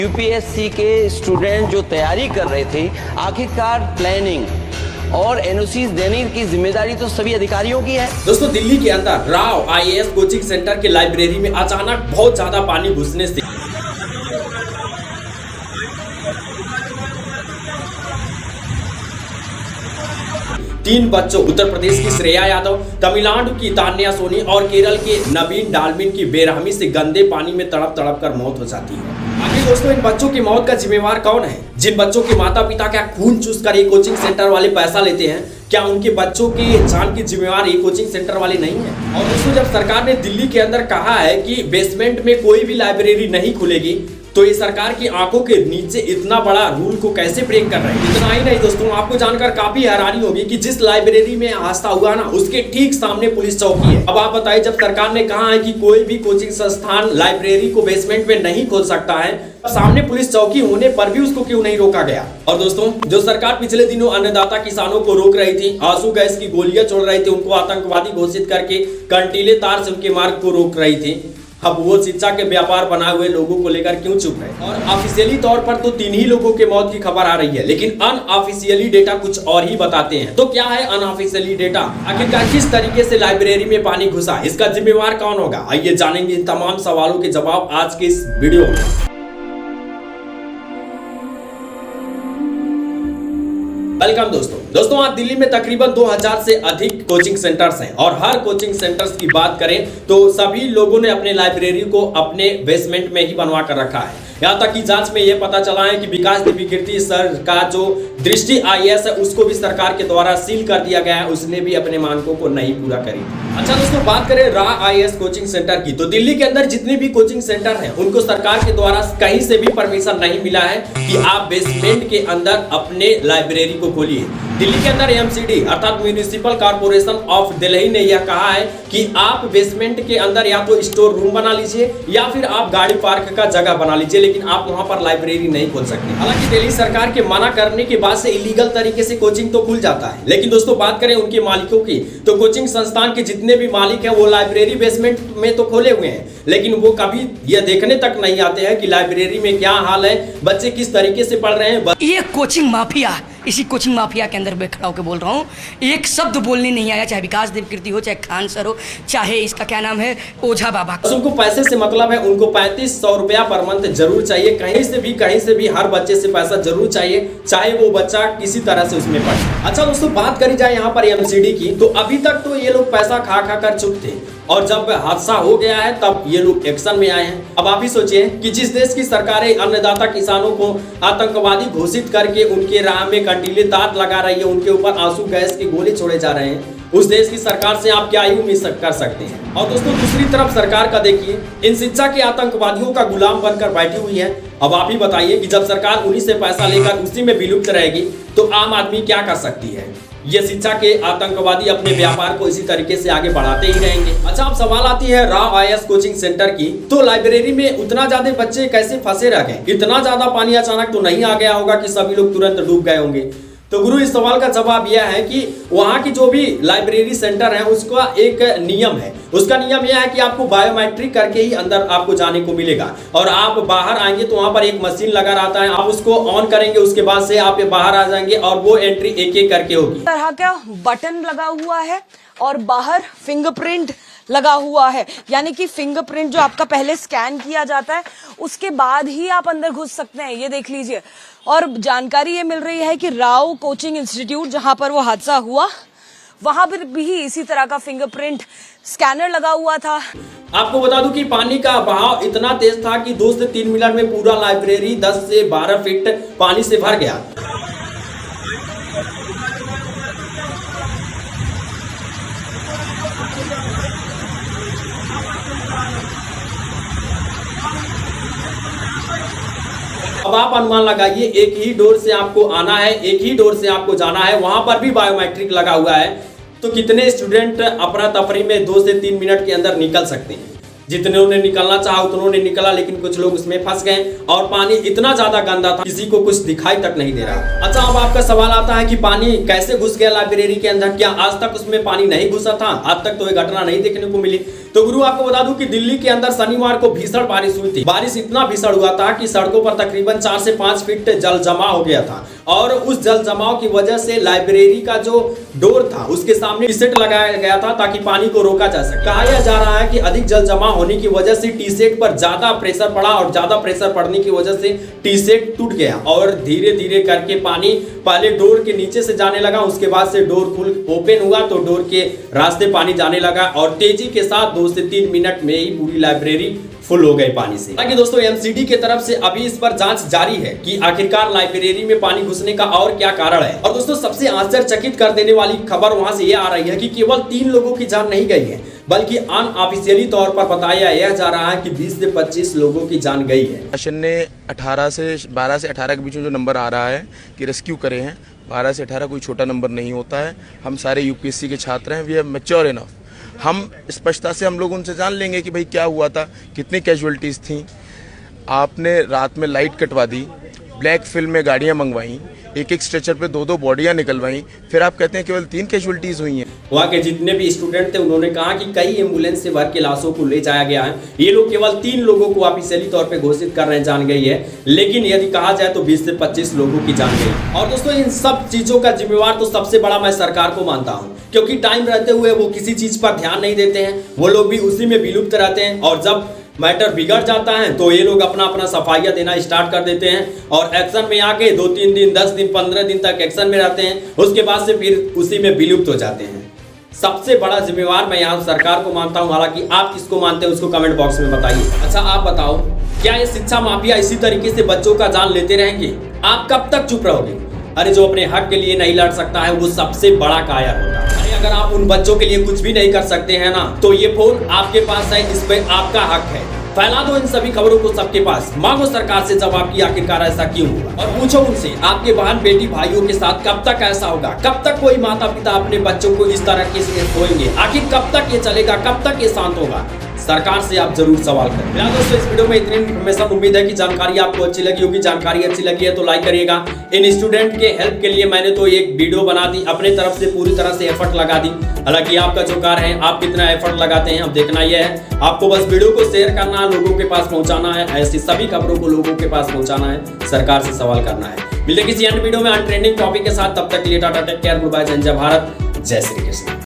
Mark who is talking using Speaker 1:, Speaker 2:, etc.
Speaker 1: UPSC के student जो तैयारी कर रहे थे, आखिरकार प्लानिंग और एनओसी देने की जिम्मेदारी तो सभी अधिकारियों की है।
Speaker 2: दोस्तों, दिल्ली के अंदर राव आईएएस कोचिंग सेंटर के लाइब्रेरी में अचानक बहुत ज्यादा पानी घुसने से तीन बच्चों, उत्तर प्रदेश की श्रेया यादव, तमिलनाडु की तान्या सोनी और केरल के नवीन डालमिन की बेरहमी से गंदे पानी में तड़प तड़प कर मौत हो जाती है। आखिर दोस्तों, इन बच्चों की मौत का जिम्मेवार कौन है? जिन बच्चों के माता पिता क्या खून चूस कर ये कोचिंग सेंटर वाले पैसा लेते हैं, क्या उनके बच्चों की जान की जिम्मेवार ये कोचिंग सेंटर वाले नहीं है? और दोस्तों, जब सरकार ने दिल्ली के अंदर कहा है कि बेसमेंट में कोई भी लाइब्रेरी नहीं खुलेगी, तो ये सरकार की आंखों के नीचे इतना बड़ा रूल को कैसे ब्रेक कर रहे हैं? इतना ही नहीं दोस्तों, आपको जानकर काफी हैरानी होगी कि जिस लाइब्रेरी में हादसा हुआ ना, उसके ठीक सामने पुलिस चौकी है। अब आप बताइए, जब सरकार ने कहा है कि कोई भी कोचिंग संस्थान लाइब्रेरी को बेसमेंट में नहीं खोल सकता है, सामने पुलिस चौकी होने पर भी उसको क्यों नहीं रोका गया? और दोस्तों, जो सरकार पिछले दिनों अन्नदाता किसानों को रोक रही थी, आंसू गैस की गोलियां छोड़ रही थी, उनको आतंकवादी घोषित करके कंटीले तार से उनके मार्ग को रोक रही थी, अब वो शिक्षा के व्यापार बनाए हुए लोगों को लेकर क्यों चुप है? और ऑफिशियली तौर पर तो 3 ही लोगों के मौत की खबर आ रही है, लेकिन अनऑफिशियली डेटा कुछ और ही बताते हैं। तो क्या है अनऑफिशियली डेटा? आखिरकार किस तरीके से लाइब्रेरी में पानी घुसा, इसका जिम्मेवार कौन होगा? आइए जानेंगे इन तमाम सवालों के जवाब आज के इस वीडियो में। वेलकम दोस्तों, आज दिल्ली में तकरीबन 2000 से अधिक कोचिंग सेंटर्स हैं और हर कोचिंग सेंटर्स की बात करें तो सभी लोगों ने अपने लाइब्रेरी को अपने बेसमेंट में ही बनवा कर रखा है। यहाँ तक कि जांच में यह पता चला है कि विकास देवी कीर्ति सर का जो दृष्टि आईएएस है, उसको भी सरकार के द्वारा सील कर दिया गया है। उसने भी अपने मानकों को नहीं पूरा करी। अच्छा दोस्तों, बात करें राव आईएएस कोचिंग सेंटर की, तो दिल्ली के अंदर जितने भी कोचिंग सेंटर हैं, उनको सरकार के द्वारा कहीं से भी परमिशन नहीं मिला है कि आप बेसमेंट के अंदर अपने लाइब्रेरी को खोलिए। दिल्ली के अंदर एमसीडी अर्थात म्युनिसिपल कॉर्पोरेशन ऑफ दिल्ली ने यह कहा है कि आप बेसमेंट के अंदर या तो स्टोर रूम बना लीजिए या फिर आप गाड़ी पार्क का जगह बना लीजिए, लेकिन आप वहां पर लाइब्रेरी नहीं खोल सकते। हालांकि दिल्ली सरकार के मना करने के बाद से इलीगल तरीके से कोचिंग तो खुल जाता है, लेकिन दोस्तों बात करें उनके मालिकों की, तो कोचिंग संस्थान के जितने भी मालिक हैं वो लाइब्रेरी बेसमेंट में तो खोले हुए हैं, लेकिन वो कभी यह देखने तक नहीं आते हैं कि लाइब्रेरी में क्या हाल है, बच्चे किस तरीके से पढ़ रहे हैं।
Speaker 3: ये कोचिंग माफिया, इसी कोचिंग माफिया के अंदर मैं खड़ा होकर बोल रहा हूँ। एक शब्द बोलने नहीं आया, चाहे विकास देव कीर्ति हो, चाहे खान सर हो, चाहे इसका क्या नाम है ओझा बाबा।
Speaker 2: उनको पैसे से मतलब है, उनको 3500 रुपया पर मंथ जरूर चाहिए। कहीं से भी हर बच्चे से पैसा जरूर चाहिए, चाहे वो बच्चा किसी तरह से उसमें पढ़े। अच्छा दोस्तों, बात करी जाए यहाँ पर एमसीडी की, तो अभी तक तो ये लोग पैसा खा कर चुप थे और जब हादसा हो गया है तब ये लोग एक्शन में आए हैं। अब आप ही सोचिए कि जिस देश की सरकारें अन्नदाता किसानों को आतंकवादी घोषित करके उनके राह में कंटीले तार लगा रही है, उनके ऊपर आंसू गैस के गोले छोड़े जा रहे हैं, उस देश की सरकार से आप क्या ही उम्मीद कर सकते हैं? और दोस्तों, दूसरी तरफ सरकार का देखिए, इन शिक्षा के आतंकवादियों का गुलाम बनकर बैठी हुई है। अब आप ही बताइए कि जब सरकार उन्हीं से पैसा लेकर उसी में विलुप्त रहेगी तो आम आदमी क्या कर सकती है? ये शिक्षा के आतंकवादी अपने व्यापार को इसी तरीके से आगे बढ़ाते ही रहेंगे। अच्छा, अब सवाल आती है राव आईएएस कोचिंग सेंटर की, तो लाइब्रेरी में उतना ज्यादा बच्चे कैसे फंसे रह गए? इतना ज्यादा पानी अचानक तो नहीं आ गया होगा कि सभी लोग तुरंत डूब गए होंगे? तो गुरु, इस सवाल का जवाब यह है कि वहां की जो भी लाइब्रेरी सेंटर है उसका एक नियम है। उसका नियम यह है कि आपको बायोमेट्रिक करके ही अंदर आपको जाने को मिलेगा, और आप बाहर आएंगे तो वहां पर एक मशीन लगा रहता है, आप उसको ऑन करेंगे, उसके बाद से आप बाहर आ जाएंगे और वो एंट्री एक एक करके होगी।
Speaker 4: तरह का बटन लगा हुआ है और बाहर फिंगरप्रिंट लगा हुआ है, यानी कि फिंगरप्रिंट जो आपका पहले स्कैन किया जाता है उसके बाद ही आप अंदर घुस सकते हैं। ये देख लीजिए। और जानकारी ये मिल रही है कि राव कोचिंग इंस्टीट्यूट जहां पर वो हादसा हुआ, वहां पर भी इसी तरह का फिंगरप्रिंट स्कैनर लगा हुआ था।
Speaker 2: आपको बता दूं कि पानी का बहाव इतना तेज था कि 2 से 3 मिनट में पूरा लाइब्रेरी 10 से 12 फीट पानी से भर गया। अब आप अनुमान लगाइए, एक ही डोर से आपको आना है, एक ही डोर से आपको जाना है, वहां पर भी बायोमेट्रिक लगा हुआ है, तो कितने स्टूडेंट अफरा तफरी में 2 से 3 मिनट के अंदर निकल सकते हैं? जितने ने निकलना चाहा उतनों ने निकला, लेकिन कुछ लोग उसमें फंस गए और पानी इतना ज्यादा गंदा था किसी को कुछ दिखाई तक नहीं दे रहा। अच्छा, अब आपका सवाल आता है कि पानी कैसे घुस गया लाइब्रेरी के अंदर? क्या आज तक उसमें पानी नहीं घुसा था? आज तक तो ये घटना नहीं देखने को मिली। तो गुरु आपको बता दूं कि दिल्ली के अंदर शनिवार को भीषण बारिश हुई थी। बारिश इतना भीषण हुआ था कि सड़कों पर तकरीबन 4 से 5 फीट जल जमा हो गया था और उस जल जमाव की वजह से लाइब्रेरी का जो डोर था उसके सामने टी सेट लगाया गया था ताकि पानी को रोका जा सके। कहा जा रहा है कि अधिक जल जमा होने की वजह से टी सेट पर ज्यादा प्रेशर पड़ा और ज्यादा प्रेशर पड़ने की वजह से टी सेट टूट गया और धीरे धीरे करके पानी पहले डोर के नीचे से जाने लगा, उसके बाद से डोर खुल ओपन हुआ तो डोर के रास्ते पानी जाने लगा और तेजी के साथ 2 से 3 मिनट में ही पूरी लाइब्रेरी फुल हो गई पानी से। हालांकि दोस्तों एमसीडी की तरफ से अभी इस पर जांच जारी है कि आखिरकार लाइब्रेरी में पानी घुसने का और क्या कारण है। और दोस्तों सबसे आश्चर्यचकित कर देने वाली खबर वहां से ये आ रही है कि केवल 3 लोगों की जान नहीं गई है बल्कि अनऑफिशियली तौर पर बताया यह जा रहा है कि 20 से 25 लोगों की जान गई है।
Speaker 5: प्रशासन ने 12 से 18 के बीच में जो नंबर आ रहा है कि रेस्क्यू करे हैं, 12 से 18 कोई छोटा नंबर नहीं होता है। हम सारे यूपीएससी के छात्र हैं, वी आर मैच्योर इनफ। हम स्पष्टता से हम लोग उनसे जान लेंगे कि भाई क्या हुआ था, कितनी कैजुअलिटीज़ थी। आपने रात में लाइट कटवा दी, ब्लैक फिल्म में गाड़ियाँ मंगवाई, एक स्ट्रेचर पे 2 बॉडियां निकलवाई, फिर आप कहते हैं केवल 3 कैजुअलिटीज हुई हैं।
Speaker 2: वहाँ के जितने भी स्टूडेंट थे उन्होंने कहा कि कई एम्बुलेंस से भर के लाशों को ले जाया गया है। ये लोग केवल 3 लोगों को ऑफिशियली तौर पे घोषित कर रहे हैं जान गई है, लेकिन यदि कहा जाए तो 20 से 25 लोगों की जान गई। और दोस्तों इन सब चीजों का जिम्मेवार तो सबसे बड़ा मैं सरकार को मानता हूँ, क्योंकि टाइम रहते हुए वो किसी चीज पर ध्यान नहीं देते हैं, वो लोग भी उसी में विलुप्त रहते हैं और जब मैटर बिगड़ जाता है तो ये लोग अपना सफाइयाँ देना स्टार्ट कर देते हैं और एक्शन में आके 2-3 दिन 10 दिन 15 दिन तक एक्शन में रहते हैं, उसके बाद से फिर उसी में विलुप्त हो जाते हैं। सबसे बड़ा जिम्मेवार मैं यहाँ सरकार को मानता हूँ, हालांकि आप किसको मानते हैं उसको कमेंट बॉक्स में बताइए। अच्छा आप बताओ, क्या ये शिक्षा माफिया इसी तरीके से बच्चों का जान लेते रहेंगे? आप कब तक चुप रहोगे? अरे जो अपने हक के लिए नहीं लड़ सकता है वो सबसे बड़ा कायर होता है। अरे अगर आप उन बच्चों के लिए कुछ भी नहीं कर सकते हैं ना, तो ये फोन आपके पास है, इस पे आपका हक है। फैला दो इन सभी खबरों को सबके पास, मांगो सरकार से जवाब कि आखिरकार ऐसा क्यों हुआ और पूछो उनसे आपके बहन बेटी भाइयों के साथ कब तक ऐसा होगा? कब तक कोई माता पिता अपने बच्चों को इस तरह के सोएंगे? आखिर कब तक ये चलेगा? कब तक ये शांत होगा? सरकार से आप जरूर सवाल करें। फिलहाल दोस्तों इस वीडियो में इतनी इन्फॉर्मेशन, उम्मीद है कि जानकारी आपको अच्छी लगी होगी। जानकारी अच्छी लगी है तो लाइक करिएगा। इन स्टूडेंट के हेल्प के लिए मैंने तो एक वीडियो बना दी, अपने तरफ से पूरी तरह से एफर्ट लगा दी। हालांकि आपका जो कार्य है, आप कितना एफर्ट लगाते हैं अब देखना यह है। आपको बस वीडियो को शेयर करना है, लोगों के पास पहुंचाना है, ऐसी सभी खबरों को लोगों के पास पहुंचाना है, सरकार से सवाल करना है। मिलते किसी अन्य वीडियो में ट्रेंडिंग टॉपिक के साथ, तब तक के लिए tata, take care, good bye, जय भारत, जय श्री कृष्ण।